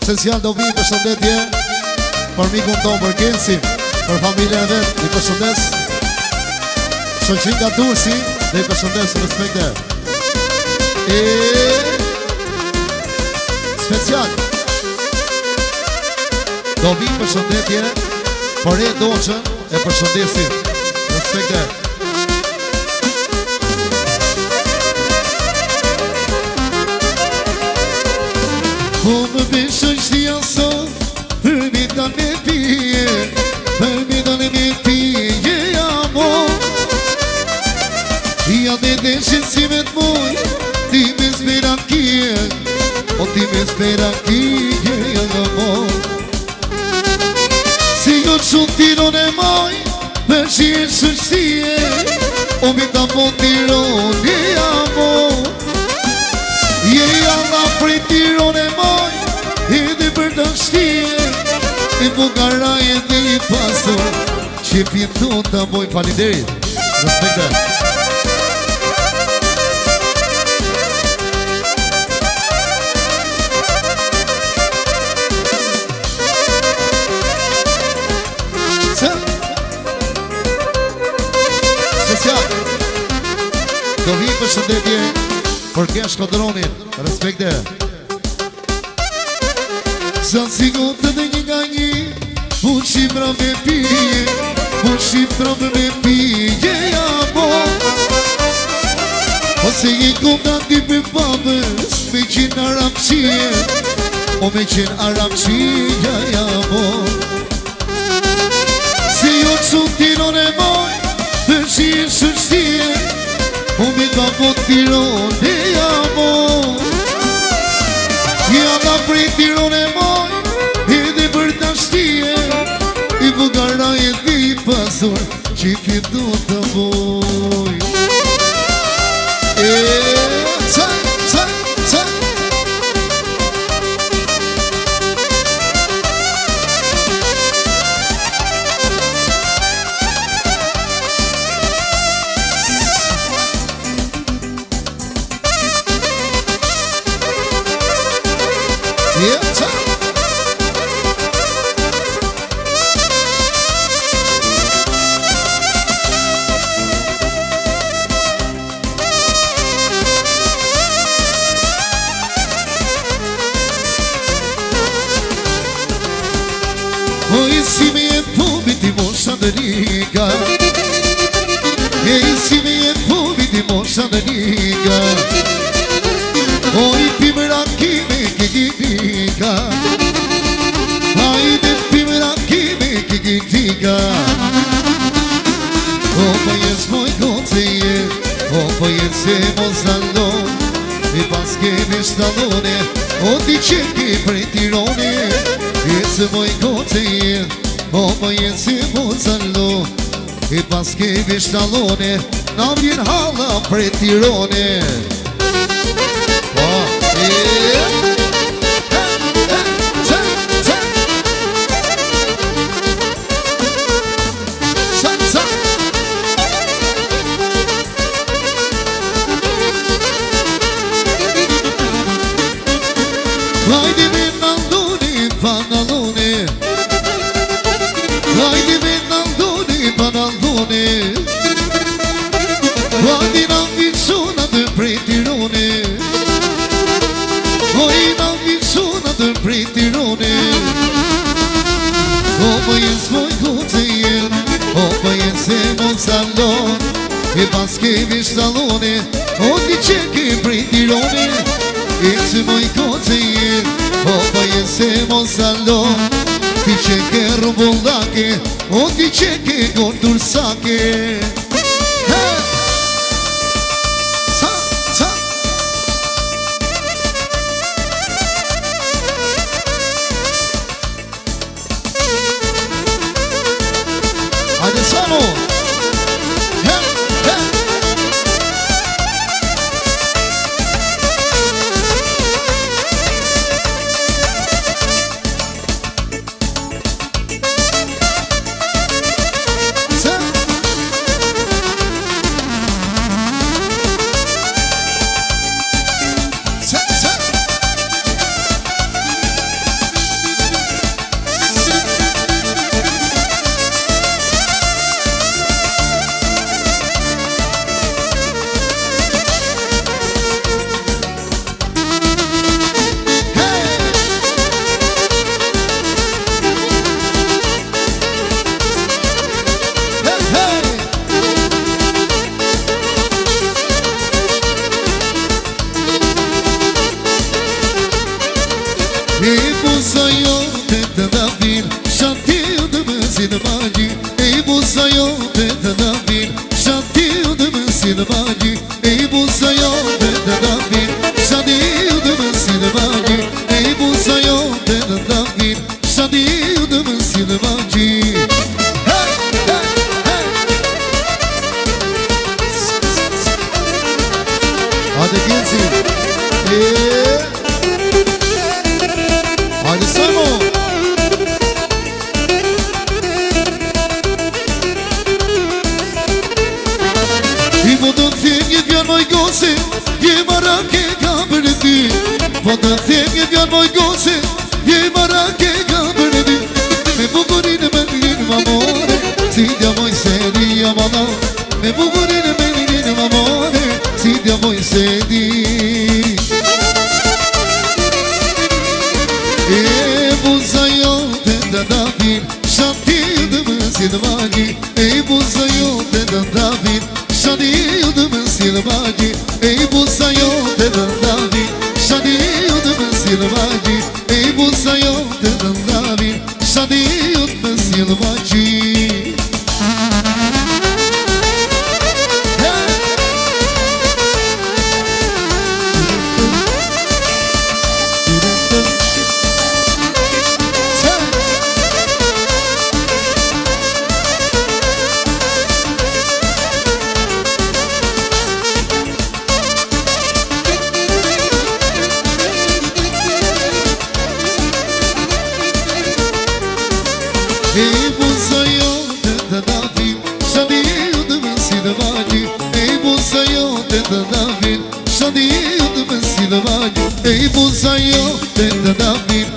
Special do vi përshëndetje për mikun tonë, për Gensin, për familjen e vetë, i përshëndes. Shoqin nga Durrësi, dhe i përshëndes, respekte. Special do vi përshëndetje për e doqën e përshëndesim, respekte. Po më beshoj si jason, për mi dane me pije, për mi dane me pije, amor. Ja dhe deshin si me t'moj, ti me zbera kije, o ti me zbera kije, amor. Si jo shumë tiron e moj, për që e shërësie, o mi ta po tiron e amor. Je alla prej tiron e moj, edhe për të shtije, e bugara e dhe i pasur, që pjeton të boj. Faleminderit, respekte. Special do vi përshëndetje për kesh kodronit, respekte. Zanë si gotë dhe një nga një, unë shqipra me pije, unë shqipra me pije, amor. Ose një kunda ti për babës, me qenë arabqie, o me qenë arabqie, amor. Se jo të shumë tiron e moj, për që e shërështie, o me ka po tiron e amor. Ja nga prej tiron e moj, edhe për të shtije, i bugara e dhe i pasur, që i fjetu të boj. Si me e pobi ti mosha në riga, si me e pobi ti mosha në riga, o i pimra kime kikika, a i dhe pimra kime kikika. O pa jes moj koce je, o pa jes e mozallon, e pas keme shtalone, o ti që ke prej tirone. Jesë moj koce je, o më jesë më zallo, e pas kemi shtalone, na vjen hala pre tirone. Hajde me naldoni panalone, hajde me naldoni panalone, hajde na visona të prej tirone, hajde na visona të prej tirone. O më jes moj koce jem, o më jes e moj salon, e pas kemi shtalone, o ti që ke prej tirone. Jesë moj koce jem, o më jes e moj salon, ti që ke rumbullake, o ti që ke gondur sake. Hajde solo! E buza jote të David, shantiu dhe më si në magji. E buza jote të David, shantiu dhe më si në magji. E buza jote të David, shantiu dhe më si në magji. E buza jote të David, shantiu dhe më si në magji. Hadi gelsin. Hadi Samo. I po të them një vjen moj gose, je marake ka për ty. Po të them një vjen moj gose, je marake ka për ty. Me bukurin e me lirin mamore, si t'ja moj sedi amana. Me bukurin e me lirin mamore, si t'ja moj sedi. E buza jote të David, shantiu dhe më si në magji. E buza jote të David, shantiu dhe më si në magji. E buza jote të David, shantiu dhe më si në magji. E buza jote të David, shantiu dhe më si në magji. E buza jote të David, shantiu dhe më si në magji. E buza jote të David, shantiu dhe më si në magji. E buza jote të David,